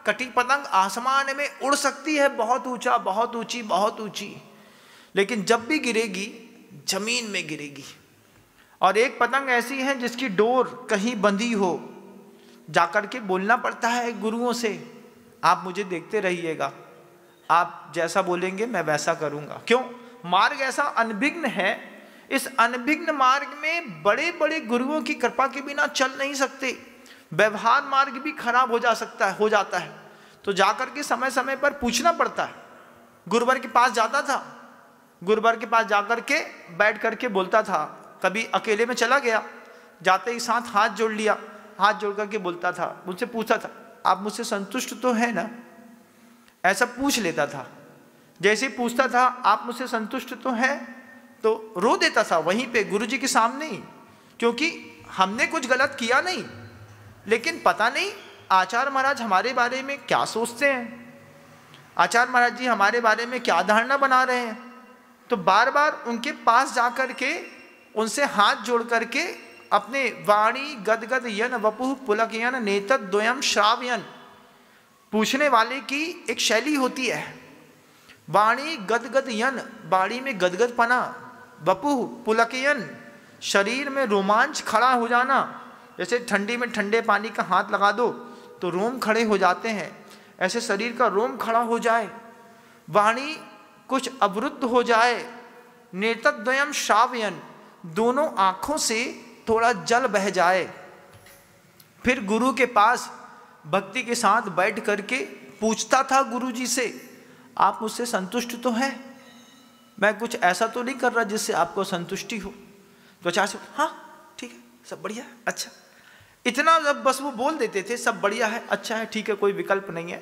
कटी पतंग आसमान में उड़ सकती है, बहुत ऊंचा, बहुत ऊंची, बहुत ऊंची, लेकिन जब भी गिरेगी जमीन में गिरेगी। और एक पतंग ऐसी है जिसकी डोर कहीं बंधी हो, जाकर के बोलना पड़ता है गुरुओं से, आप मुझे देखते रहिएगा, आप जैसा बोलेंगे मैं वैसा करूंगा। क्यों? मार्ग ऐसा अनभिघ्न है, इस अनभिघ्न मार्ग में बड़े बड़े गुरुओं की कृपा के बिना चल नहीं सकते, व्यवहार मार्ग भी खराब हो जाता है। तो जाकर के समय समय पर पूछना पड़ता है। गुरुवर के पास जाता था, गुरुवर के पास जाकर के बैठ करके बोलता था, कभी अकेले में चला गया, जाते ही साथ हाथ जोड़ लिया, हाथ जोड़ करके बोलता था, मुझसे पूछता था आप मुझसे संतुष्ट तो है ना, ऐसा पूछ लेता था। जैसे ही पूछता था आप मुझसे संतुष्ट तो है, तो रो देता था वहीं पे गुरुजी के सामने ही, क्योंकि हमने कुछ गलत किया नहीं, लेकिन पता नहीं आचार्य महाराज हमारे बारे में क्या सोचते हैं, आचार्य महाराज जी हमारे बारे में क्या धारणा बना रहे हैं। तो बार बार उनके पास जाकर के उनसे हाथ जोड़ करके अपने वाणी गदगद यन वपुः पुलकयन नेतद द्वयम श्रावयन, पूछने वाले की एक शैली होती है, वाणी गदगद यन, वाणी में गदगद पना, वपुः पुलकयन, शरीर में रोमांच खड़ा हो जाना, जैसे ठंडी में ठंडे पानी का हाथ लगा दो तो रोम खड़े हो जाते हैं, ऐसे शरीर का रोम खड़ा हो जाए, वाणी कुछ अवरुद्ध हो जाए, नेतद्वयम श्रावयन, दोनों आंखों से थोड़ा जल बह जाए। फिर गुरु के पास भक्ति के साथ बैठ करके पूछता था गुरु जी से, आप मुझसे संतुष्ट तो हैं, मैं कुछ ऐसा तो नहीं कर रहा जिससे आपको संतुष्टि हो। तो आचार्य से हाँ ठीक है, सब बढ़िया है, अच्छा, इतना जब बस वो बोल देते थे सब बढ़िया है, अच्छा है, ठीक है, कोई विकल्प नहीं है,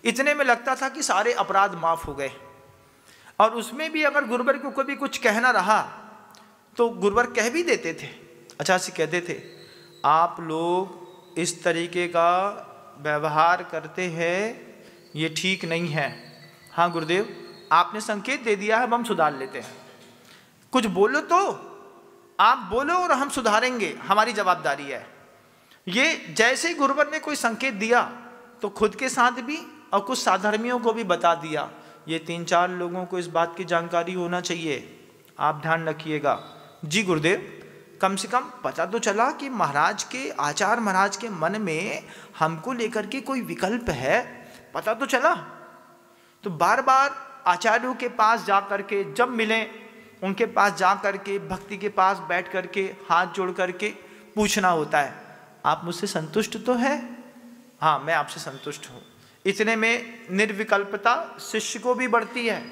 इतने में लगता था कि सारे अपराध माफ हो गए। और उसमें भी अगर गुरुवर को कभी कुछ कहना रहा तो गुरुवर कह भी देते थे, आचार्य से कहते थे आप लोग इस तरीके का व्यवहार करते हैं, ये ठीक नहीं है। हाँ गुरुदेव, आपने संकेत दे दिया है, अब हम सुधार लेते हैं, कुछ बोलो तो आप बोलो और हम सुधारेंगे, हमारी जवाबदारी है। ये जैसे ही गुरुवर ने कोई संकेत दिया तो खुद के साथ भी और कुछ साधर्मियों को भी बता दिया, ये 3-4 लोगों को इस बात की जानकारी होना चाहिए, आप ध्यान रखिएगा। जी गुरुदेव, कम से कम पता तो चला कि महाराज के, आचार्य महाराज के मन में हमको लेकर के कोई विकल्प है, पता तो चला। तो बार बार आचार्यों के पास जा करके जब मिले, उनके पास जा करके भक्ति के पास बैठ करके हाथ जोड़ करके पूछना होता है, आप मुझसे संतुष्ट तो है? हाँ मैं आपसे संतुष्ट हूँ। इतने में निर्विकल्पता शिष्य को भी बढ़ती है,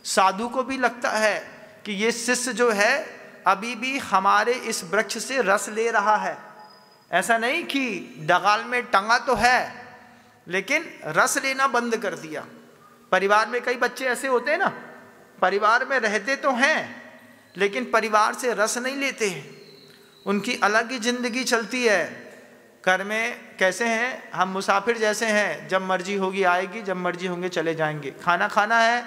साधु को भी लगता है कि ये शिष्य जो है अभी भी हमारे इस वृक्ष से रस ले रहा है, ऐसा नहीं कि डगाल में टंगा तो है लेकिन रस लेना बंद कर दिया। परिवार में कई बच्चे ऐसे होते हैं ना, परिवार में रहते तो हैं लेकिन परिवार से रस नहीं लेते, उनकी अलग ही जिंदगी चलती है। घर में कैसे हैं, हम मुसाफिर जैसे हैं, जब मर्जी होगी आएगी, जब मर्जी होंगे चले जाएंगे। खाना खाना है,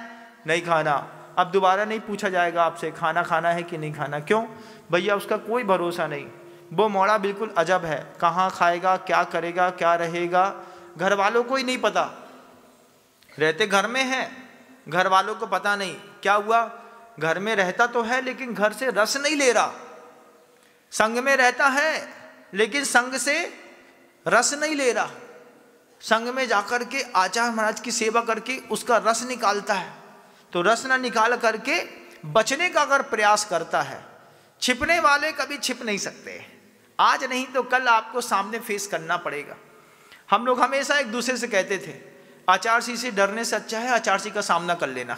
नहीं खाना, अब दोबारा नहीं पूछा जाएगा आपसे खाना खाना है कि नहीं खाना। क्यों भैया, उसका कोई भरोसा नहीं, वो मौड़ा बिल्कुल अजब है, कहाँ खाएगा, क्या करेगा, क्या रहेगा, घर वालों को ही नहीं पता। रहते घर में है, घर वालों को पता नहीं क्या हुआ, घर में रहता तो है लेकिन घर से रस नहीं ले रहा, संग में रहता है लेकिन संग से रस नहीं ले रहा। संग में जाकर के आचार्य महाराज की सेवा करके उसका रस निकालता है, तो रस न निकाल करके बचने का अगर प्रयास करता है, छिपने वाले कभी छिप नहीं सकते, आज नहीं तो कल आपको सामने फेस करना पड़ेगा। हम लोग हमेशा एक दूसरे से कहते थे, आचार्य से डरने से अच्छा है आचार्य का सामना कर लेना।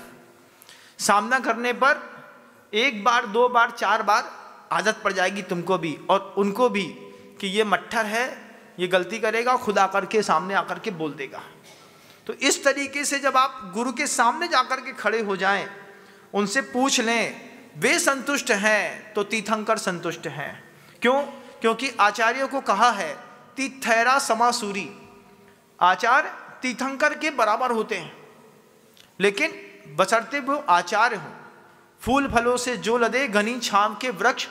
सामना करने पर 1 बार 2 बार 4 बार आदत पड़ जाएगी तुमको भी और उनको भी कि ये मट्ठर है, ये गलती करेगा, खुद आकर के सामने आकर के बोल देगा। तो इस तरीके से जब आप गुरु के सामने जाकर के खड़े हो जाएं, उनसे पूछ लें वे संतुष्ट हैं तो तीर्थंकर संतुष्ट हैं। क्यों? क्योंकि आचार्यों को कहा है तीर्थैरा समासूरी, आचार्य तीर्थंकर के बराबर होते हैं, लेकिन बशर्ते वो आचार्य हो। फूल फलों से जो लदे घनी छाम के वृक्ष,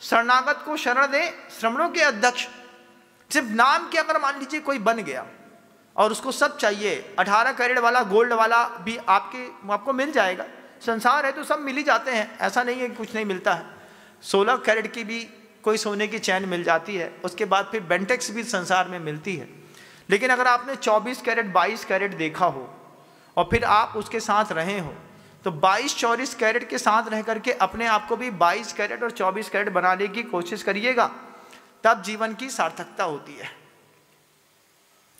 शरणागत को शरण दे श्रमणों के अध्यक्ष। सिर्फ नाम के अगर मान लीजिए कोई बन गया और उसको सब चाहिए। 18 कैरेट वाला गोल्ड वाला भी आपको मिल जाएगा। संसार है तो सब मिल ही जाते हैं, ऐसा नहीं है कि कुछ नहीं मिलता है। 16 कैरेट की भी कोई सोने की चैन मिल जाती है, उसके बाद फिर बेंटेक्स भी संसार में मिलती है। लेकिन अगर आपने 24 कैरेट 22 कैरेट देखा हो और फिर आप उसके साथ रहे हो, तो 22-24 कैरेट के साथ रह करके अपने आप को भी 22 कैरेट और 24 कैरेट बनाने की कोशिश करिएगा, तब जीवन की सार्थकता होती है।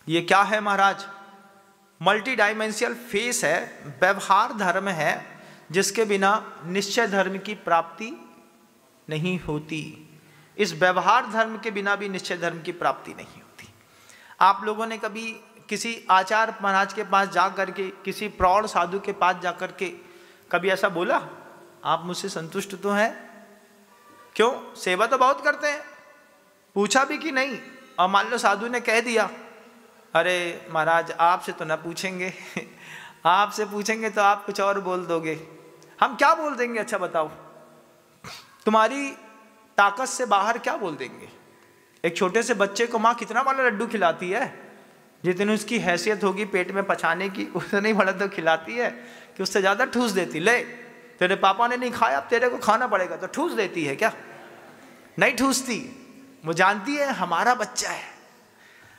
ये क्या है महाराज? मल्टी डायमेंशनल फेस है, व्यवहार धर्म है, जिसके बिना निश्चय धर्म की प्राप्ति नहीं होती। इस व्यवहार धर्म के बिना भी निश्चय धर्म की प्राप्ति नहीं होती। आप लोगों ने कभी किसी आचार्य महाराज के पास जा करके, किसी प्रौढ़ साधु के पास जा करके कभी ऐसा बोला, आप मुझसे संतुष्ट तो हैं? क्यों? सेवा तो बहुत करते हैं। पूछा भी कि नहीं? और मान लो साधु ने कह दिया, अरे महाराज आपसे तो ना पूछेंगे आपसे पूछेंगे तो आप कुछ और बोल दोगे। हम क्या बोल देंगे? अच्छा बताओ, तुम्हारी ताकत से बाहर क्या बोल देंगे? एक छोटे से बच्चे को माँ कितना बड़ा लड्डू खिलाती है, जितनी उसकी हैसियत होगी पेट में पचाने की, उतनी बड़ा तो खिलाती है कि उससे ज़्यादा ठूस देती। ले तेरे पापा ने नहीं खाया, अब तेरे को खाना पड़ेगा, तो ठूस देती है क्या? नहीं ठूसती। वो जानती है हमारा बच्चा है,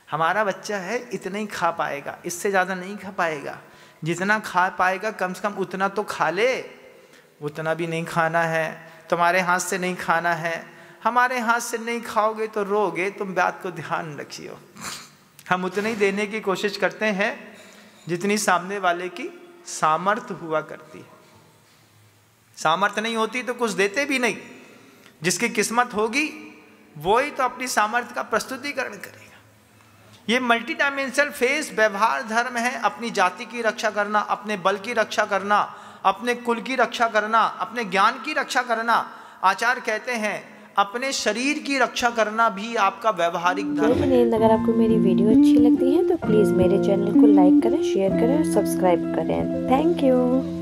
हमारा बच्चा है, इतना ही खा पाएगा, इससे ज़्यादा नहीं खा पाएगा। जितना खा पाएगा कम से कम उतना तो खा ले, उतना भी नहीं खाना है, तुम्हारे हाथ से नहीं खाना है। हमारे हाथ से नहीं खाओगे तो रोगे, तुम बात को ध्यान रखियो। हम उतने ही देने की कोशिश करते हैं जितनी सामने वाले की सामर्थ्य हुआ करती है। सामर्थ्य नहीं होती तो कुछ देते भी नहीं। जिसकी किस्मत होगी वही तो अपनी सामर्थ्य का प्रस्तुतिकरण करेगा। ये मल्टी डायमेंशनल फेस व्यवहार धर्म है। अपनी जाति की रक्षा करना, अपने बल की रक्षा करना, अपने कुल की रक्षा करना, अपने ज्ञान की रक्षा करना। आचार्य कहते हैं अपने शरीर की रक्षा करना भी आपका व्यवहारिक धर्म है। अगर आपको मेरी वीडियो अच्छी लगती है तो प्लीज़ मेरे चैनल को लाइक करें, शेयर करें और सब्सक्राइब करें। Thank you.